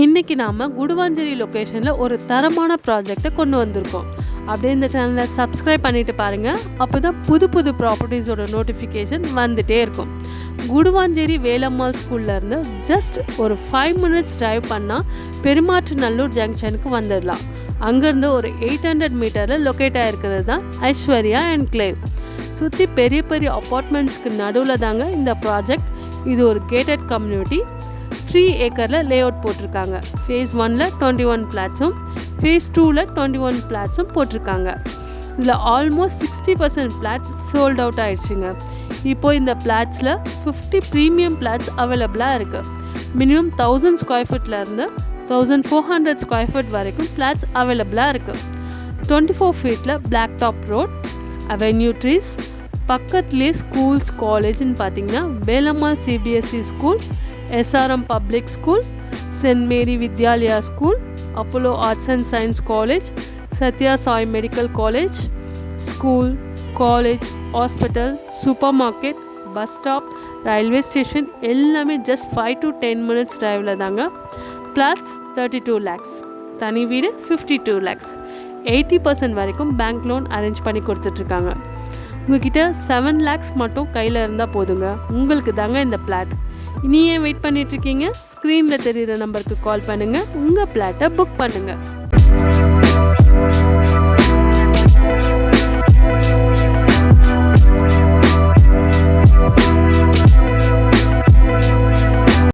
இன்னைக்கு நாம குடுவாஞ்சேரி லொகேஷன்ல ஒரு தரமான ப்ராஜெக்ட்டை கொண்டு வந்திருக்கோம். அப்படியே இந்த சேனலை சப்ஸ்கிரைப் பண்ணிட்டு பாருங்க. அப்பதான் புது புது ப்ராப்பர்ட்டிஸோட நோட்டிஃபிகேஷன் வந்துட்டே இருக்கும். குடுவாஞ்சேரி வேலம்மாள் ஸ்கூல்ல இருந்து ஜஸ்ட் ஒரு 5 மினிட்ஸ் டிரைவ் பண்ணால் பெருமாற்று நல்லூர் ஜங்ஷனுக்கு வந்துடலாம். அங்கேருந்து ஒரு 800 மீட்டரில் லொக்கேட் ஆகிருக்கிறது தான் ஐஸ்வர்யா என்க்ளேவ். சுற்றி பெரிய பெரிய அப்பார்ட்மெண்ட்ஸ்க்கு நடுவில் தாங்க இந்த ப்ராஜெக்ட். இது ஒரு கேட்டட் கம்யூனிட்டி. 3 ஏக்கரில் லே அவுட் போட்டிருக்காங்க. ஃபேஸ் 1ல் 21 ஃப்ளாட்ஸும் ஃபேஸ் 2ல் 21 ஃப்ளாட்ஸும் போட்டிருக்காங்க. இதில் ஆல்மோஸ்ட் 60% ஃப்ளாட் சோல்ட் அவுட் ஆயிடுச்சுங்க. இப்போ இந்த ஃப்ளாட்ஸில் 50 ப்ரீமியம் ஃப்ளாட்ஸ் அவைலபிளாக இருக்குது. மினிமம் 1000 ஸ்கொயர் ஃபீட்லேருந்து 1400 ஸ்கொயர் ஃபீட் வரைக்கும் ஃப்ளாட்ஸ் அவைலபிளாக இருக்குது. 24 ஃபீட்டில் black top road, avenue trees, பக்கத்துலேயே ஸ்கூல்ஸ் காலேஜ்னு பார்த்தீங்கன்னா Velammal CBSE school, SRM public school, saint Mary Vidyalaya school, Apollo arts and science college, Sathya Sai medical college, school, college, hospital, super market, bus stop, railway station எல்லாமே just 5 to 10 minutes டிரைவில் தாங்க. Flats 32 lakhs, தனி வீடு 52 lakhs, 80% வரைக்கும் bank loan arrange பண்ணி கொடுத்துட்ருக்காங்க. உங்ககிட்ட 7 lakhs மட்டும் கையில் இருந்தால் போதுங்க, உங்களுக்கு தாங்க இந்த ஃப்ளாட். இனி ஏன் வெயிட் பண்ணிகிட்ருக்கீங்க? ஸ்க்ரீனில் தெரிகிற நம்பருக்கு கால் பண்ணுங்கள், உங்கள் ஃப்ளாட்டை புக் பண்ணுங்கள்.